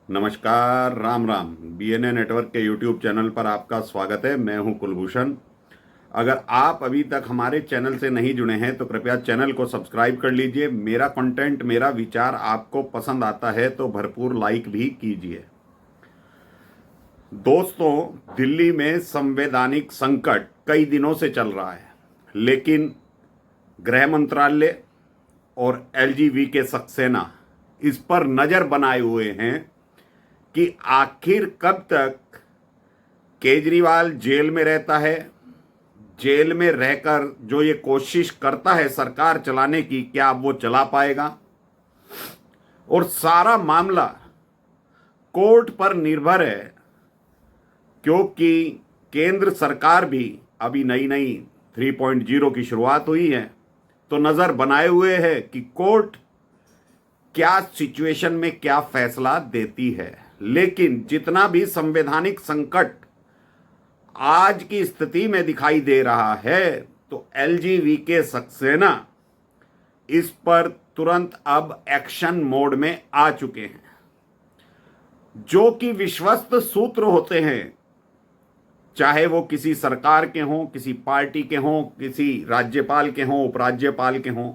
नमस्कार, Ram Ram. BNA network के YouTube channel पर आपका स्वागत है। मैं हूं कुलभूषण। अगर आप अभी तक हमारे चैनल से नहीं जुड़े हैं तो कृपया चैनल को सब्सक्राइब कर लीजिए। मेरा कंटेंट, मेरा विचार आपको पसंद आता है तो भरपूर लाइक भी कीजिए। दोस्तों, दिल्ली में संवैधानिक संकट कई दिनों से चल रहा है, लेकिन गृह मंत्रालय और एलजीबी सक्सेना इस पर नज़र बनाए हुए हैं कि आखिर कब तक केजरीवाल जेल में रहता है। जेल में रहकर जो ये कोशिश करता है सरकार चलाने की, क्या वो चला पाएगा? और सारा मामला कोर्ट पर निर्भर है, क्योंकि केंद्र सरकार भी अभी नई नई 3.0 की शुरुआत हुई है, तो नज़र बनाए हुए है कि कोर्ट क्या सिचुएशन में क्या फैसला देती है। लेकिन जितना भी संवैधानिक संकट आज की स्थिति में दिखाई दे रहा है, तो एलजीबी सक्सेना इस पर तुरंत अब एक्शन मोड में आ चुके हैं। जो कि विश्वस्त सूत्र होते हैं, चाहे वो किसी सरकार के हों, किसी पार्टी के हों, किसी राज्यपाल के हों, उपराज्यपाल के हों,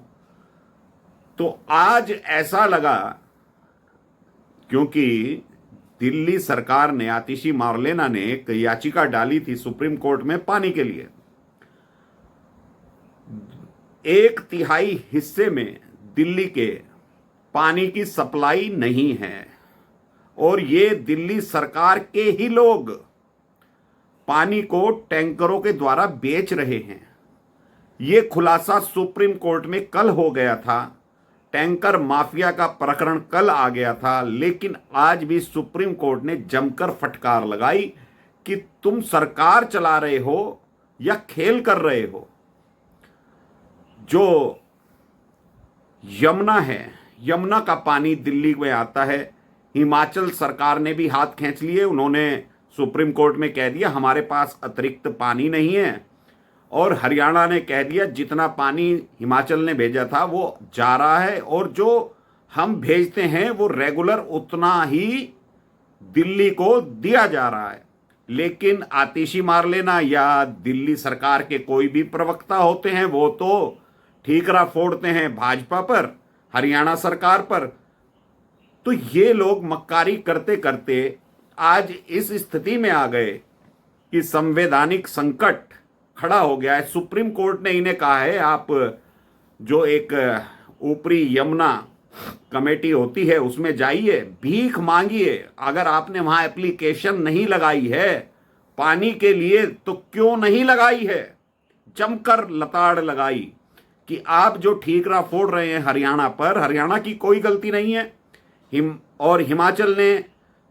तो आज ऐसा लगा क्योंकि दिल्ली सरकार ने, आतिशी मार्लेना ने एक याचिका डाली थी सुप्रीम कोर्ट में पानी के लिए। 1/3 हिस्से में दिल्ली के पानी की सप्लाई नहीं है, और ये दिल्ली सरकार के ही लोग पानी को टैंकरों के द्वारा बेच रहे हैं। ये खुलासा सुप्रीम कोर्ट में कल हो गया था। टैंकर माफिया का प्रकरण कल आ गया था, लेकिन आज भी सुप्रीम कोर्ट ने जमकर फटकार लगाई कि तुम सरकार चला रहे हो या खेल कर रहे हो। जो यमुना है, यमुना का पानी दिल्ली में आता है। हिमाचल सरकार ने भी हाथ खींच लिए। उन्होंने सुप्रीम कोर्ट में कह दिया हमारे पास अतिरिक्त पानी नहीं है, और हरियाणा ने कह दिया जितना पानी हिमाचल ने भेजा था वो जा रहा है, और जो हम भेजते हैं वो रेगुलर उतना ही दिल्ली को दिया जा रहा है। लेकिन आतिशी मार्लेना या दिल्ली सरकार के कोई भी प्रवक्ता होते हैं, वो तो ठीकरा फोड़ते हैं भाजपा पर, हरियाणा सरकार पर। तो ये लोग मक्कारी करते करते आज इस स्थिति में आ गए कि संवैधानिक संकट खड़ा हो गया है। सुप्रीम कोर्ट ने इन्हें कहा है आप जो एक ऊपरी यमुना कमेटी होती है उसमें जाइए, भीख मांगिए। अगर आपने वहां एप्लीकेशन नहीं लगाई है पानी के लिए तो क्यों नहीं लगाई है? जमकर लताड़ लगाई कि आप जो ठीकरा फोड़ रहे हैं हरियाणा पर, हरियाणा की कोई गलती नहीं है। और हिमाचल ने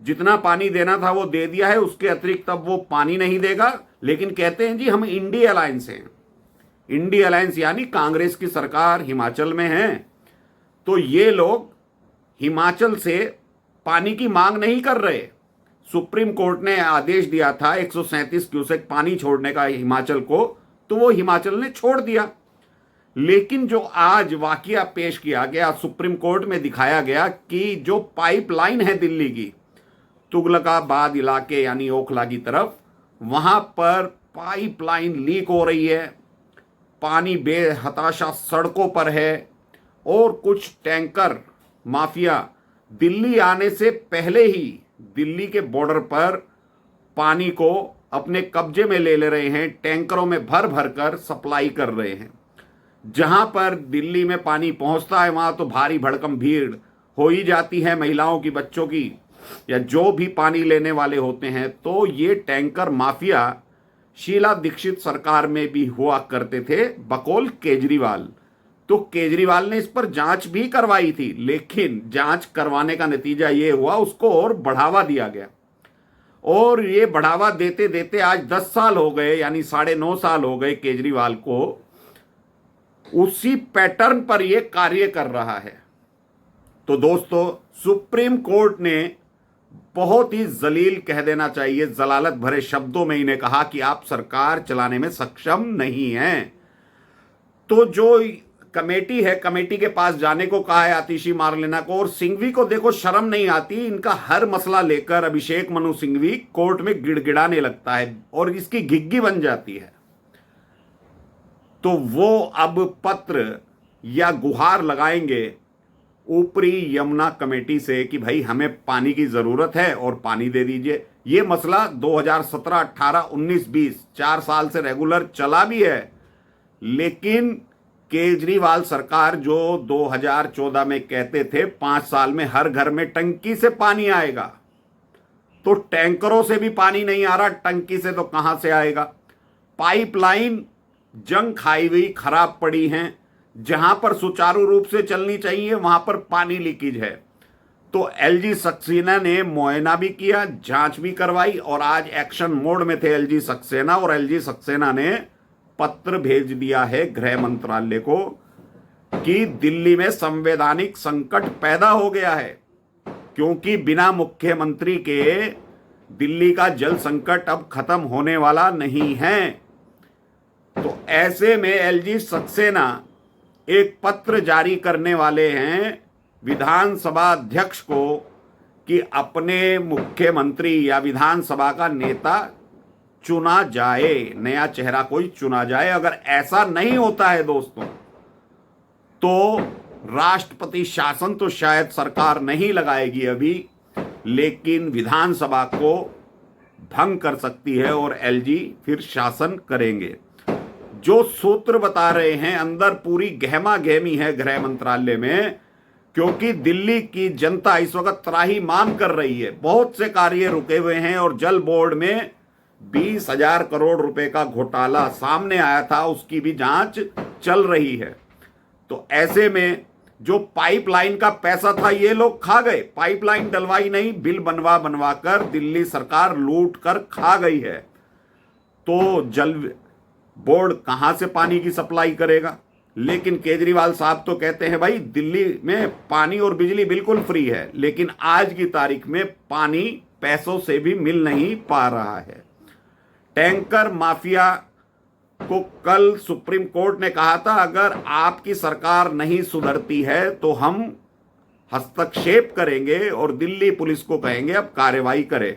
जितना पानी देना था वो दे दिया है, उसके अतिरिक्त अब वो पानी नहीं देगा। लेकिन कहते हैं जी हम इंडी अलायंस हैं। इंडी अलायंस यानी कांग्रेस की सरकार हिमाचल में है, तो ये लोग हिमाचल से पानी की मांग नहीं कर रहे। सुप्रीम कोर्ट ने आदेश दिया था 137 क्यूसेक पानी छोड़ने का हिमाचल को, तो वो हिमाचल ने छोड़ दिया। लेकिन जो आज वाकया पेश किया गया, सुप्रीम कोर्ट में दिखाया गया कि जो पाइपलाइन है दिल्ली की तुगलकाबाद इलाके यानी ओखला की तरफ, वहां पर पाइपलाइन लीक हो रही है, पानी बेहताशा सड़कों पर है, और कुछ टैंकर माफिया दिल्ली आने से पहले ही दिल्ली के बॉर्डर पर पानी को अपने कब्जे में ले रहे हैं, टैंकरों में भर भर कर सप्लाई कर रहे हैं। जहां पर दिल्ली में पानी पहुंचता है वहां तो भारी भड़कम भीड़ हो ही जाती है, महिलाओं की, बच्चों की, या जो भी पानी लेने वाले होते हैं। तो ये टैंकर माफिया शीला दीक्षित सरकार में भी हुआ करते थे बकौल केजरीवाल। तो केजरीवाल ने इस पर जांच भी करवाई थी, लेकिन जांच करवाने का नतीजा ये हुआ उसको और बढ़ावा दिया गया। और ये बढ़ावा देते देते आज 10 साल हो गए, यानी 9.5 साल हो गए केजरीवाल को। उसी पैटर्न पर यह कार्य कर रहा है। तो दोस्तों, सुप्रीम कोर्ट ने बहुत ही जलील कह देना चाहिए, जलालत भरे शब्दों में इन्हें कहा कि आप सरकार चलाने में सक्षम नहीं हैं। तो जो कमेटी है, कमेटी के पास जाने को कहा है आतिशी मारलेना को। और सिंघवी को देखो शर्म नहीं आती, इनका हर मसला लेकर अभिषेक मनु सिंघवी कोर्ट में गिड़गिड़ाने लगता है और इसकी घिग्गी बन जाती है। तो वो अब पत्र या गुहार लगाएंगे ऊपरी यमुना कमेटी से कि भाई हमें पानी की जरूरत है और पानी दे दीजिए। ये मसला 2017, 18, 19, 20 4 साल से रेगुलर चला भी है, लेकिन केजरीवाल सरकार जो 2014 में कहते थे 5 साल में हर घर में टंकी से पानी आएगा, तो टैंकरों से भी पानी नहीं आ रहा, टंकी से तो कहां से आएगा। पाइपलाइन जंग खाई हुई खराब पड़ी हैं, जहां पर सुचारू रूप से चलनी चाहिए वहां पर पानी लीकेज है। तो एलजी सक्सेना ने मुआयना भी किया, जांच भी करवाई और आज एक्शन मोड में थे एलजी सक्सेना। और एलजी सक्सेना ने पत्र भेज दिया है गृह मंत्रालय को कि दिल्ली में संवैधानिक संकट पैदा हो गया है, क्योंकि बिना मुख्यमंत्री के दिल्ली का जल संकट अब खत्म होने वाला नहीं है। तो ऐसे में एलजी सक्सेना एक पत्र जारी करने वाले हैं विधानसभा अध्यक्ष को कि अपने मुख्यमंत्री या विधानसभा का नेता चुना जाए, नया चेहरा कोई चुना जाए। अगर ऐसा नहीं होता है दोस्तों, तो राष्ट्रपति शासन तो शायद सरकार नहीं लगाएगी अभी, लेकिन विधानसभा को भंग कर सकती है और एलजी फिर शासन करेंगे। जो सूत्र बता रहे हैं, अंदर पूरी गहमा गहमी है गृह मंत्रालय में, क्योंकि दिल्ली की जनता इस वक्त त्राहिमाम कर रही है। बहुत से कार्य रुके हुए हैं और जल बोर्ड में 20,000 करोड़ रुपए का घोटाला सामने आया था, उसकी भी जांच चल रही है। तो ऐसे में जो पाइपलाइन का पैसा था ये लोग खा गए, पाइपलाइन डलवाई नहीं, बिल बनवा कर दिल्ली सरकार लूट कर खा गई है। तो जल बोर्ड कहां से पानी की सप्लाई करेगा? लेकिन केजरीवाल साहब तो कहते हैं भाई दिल्ली में पानी और बिजली बिल्कुल फ्री है, लेकिन आज की तारीख में पानी पैसों से भी मिल नहीं पा रहा है। टैंकर माफिया को कल सुप्रीम कोर्ट ने कहा था अगर आपकी सरकार नहीं सुधरती है तो हम हस्तक्षेप करेंगे और दिल्ली पुलिस को कहेंगे अब कार्रवाई करे।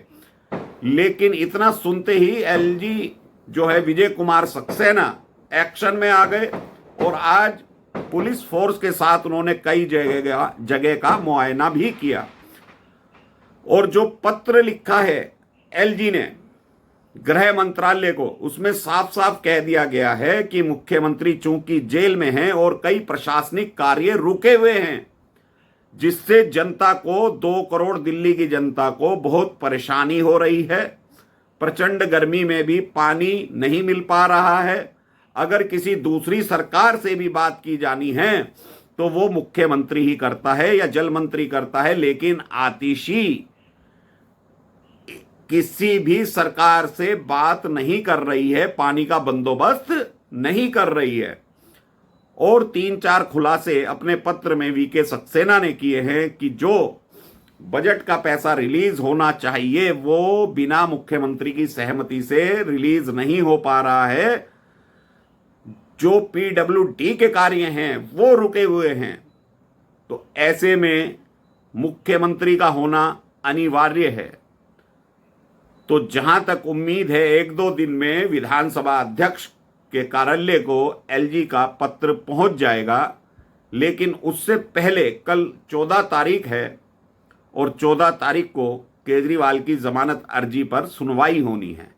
लेकिन इतना सुनते ही एलजी जो है विजय कुमार सक्सेना एक्शन में आ गए और आज पुलिस फोर्स के साथ उन्होंने कई जगह का मुआयना भी किया। और जो पत्र लिखा है एलजी ने गृह मंत्रालय को, उसमें साफ साफ कह दिया गया है कि मुख्यमंत्री चूंकि जेल में हैं और कई प्रशासनिक कार्य रुके हुए हैं, जिससे जनता को 2 करोड़ दिल्ली की जनता को बहुत परेशानी हो रही है। प्रचंड गर्मी में भी पानी नहीं मिल पा रहा है। अगर किसी दूसरी सरकार से भी बात की जानी है तो वो मुख्यमंत्री ही करता है या जल मंत्री करता है, लेकिन आतिशी किसी भी सरकार से बात नहीं कर रही है, पानी का बंदोबस्त नहीं कर रही है। और 3-4 खुलासे अपने पत्र में वीके सक्सेना ने किए हैं कि जो बजट का पैसा रिलीज होना चाहिए वो बिना मुख्यमंत्री की सहमति से रिलीज नहीं हो पा रहा है। जो पीडब्ल्यूडी के कार्य हैं वो रुके हुए हैं। तो ऐसे में मुख्यमंत्री का होना अनिवार्य है। तो जहां तक उम्मीद है 1-2 दिन में विधानसभा अध्यक्ष के कार्यालय को एलजी का पत्र पहुंच जाएगा, लेकिन उससे पहले कल 14 तारीख है और 14 तारीख को केजरीवाल की जमानत अर्जी पर सुनवाई होनी है।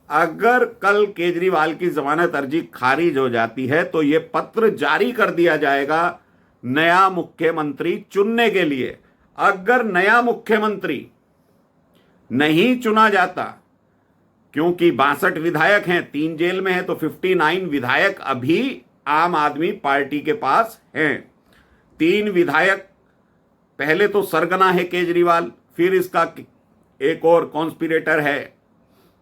अगर कल केजरीवाल की जमानत अर्जी खारिज हो जाती है तो यह पत्र जारी कर दिया जाएगा नया मुख्यमंत्री चुनने के लिए। अगर नया मुख्यमंत्री नहीं चुना जाता, क्योंकि 62 विधायक हैं, 3 जेल में हैं, तो 59 विधायक अभी आम आदमी पार्टी के पास हैं। 3 विधायक, पहले तो सरगना है केजरीवाल, फिर इसका एक और कॉन्स्पिरेटर है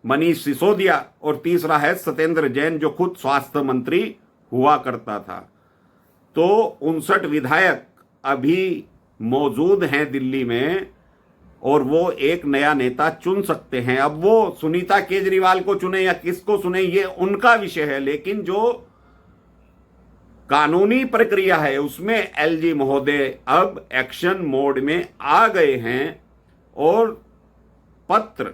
मनीष सिसोदिया और तीसरा है सत्येंद्र जैन जो खुद स्वास्थ्य मंत्री हुआ करता था। तो 59 विधायक अभी मौजूद हैं दिल्ली में और वो एक नया नेता चुन सकते हैं। अब वो सुनीता केजरीवाल को चुने या किसको चुने ये उनका विषय है, लेकिन जो कानूनी प्रक्रिया है उसमें एलजी महोदय अब एक्शन मोड में आ गए हैं और पत्र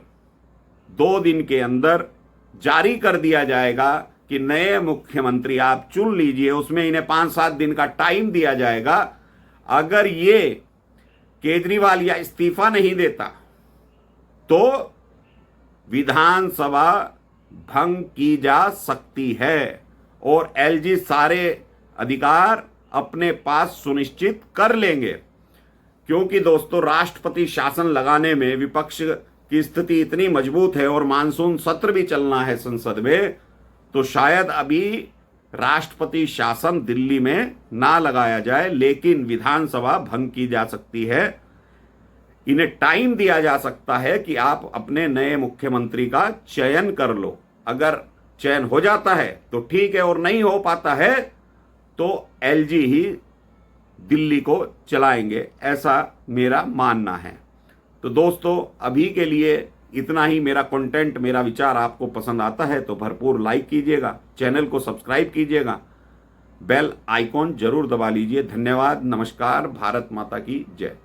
2 दिन के अंदर जारी कर दिया जाएगा कि नए मुख्यमंत्री आप चुन लीजिए। उसमें इन्हें 5-7 दिन का टाइम दिया जाएगा। अगर ये केजरीवाल या इस्तीफा नहीं देता तो विधानसभा भंग की जा सकती है और एलजी सारे अधिकार अपने पास सुनिश्चित कर लेंगे। क्योंकि दोस्तों राष्ट्रपति शासन लगाने में विपक्ष की स्थिति इतनी मजबूत है और मानसून सत्र भी चलना है संसद में, तो शायद अभी राष्ट्रपति शासन दिल्ली में ना लगाया जाए, लेकिन विधानसभा भंग की जा सकती है। इन्हें टाइम दिया जा सकता है कि आप अपने नए मुख्यमंत्री का चयन कर लो। अगर चयन हो जाता है तो ठीक है, और नहीं हो पाता है तो एलजी ही दिल्ली को चलाएंगे, ऐसा मेरा मानना है। तो दोस्तों अभी के लिए इतना ही। मेरा कंटेंट, मेरा विचार आपको पसंद आता है तो भरपूर लाइक कीजिएगा, चैनल को सब्सक्राइब कीजिएगा, बेल आइकॉन जरूर दबा लीजिए। धन्यवाद, नमस्कार, भारत माता की जय।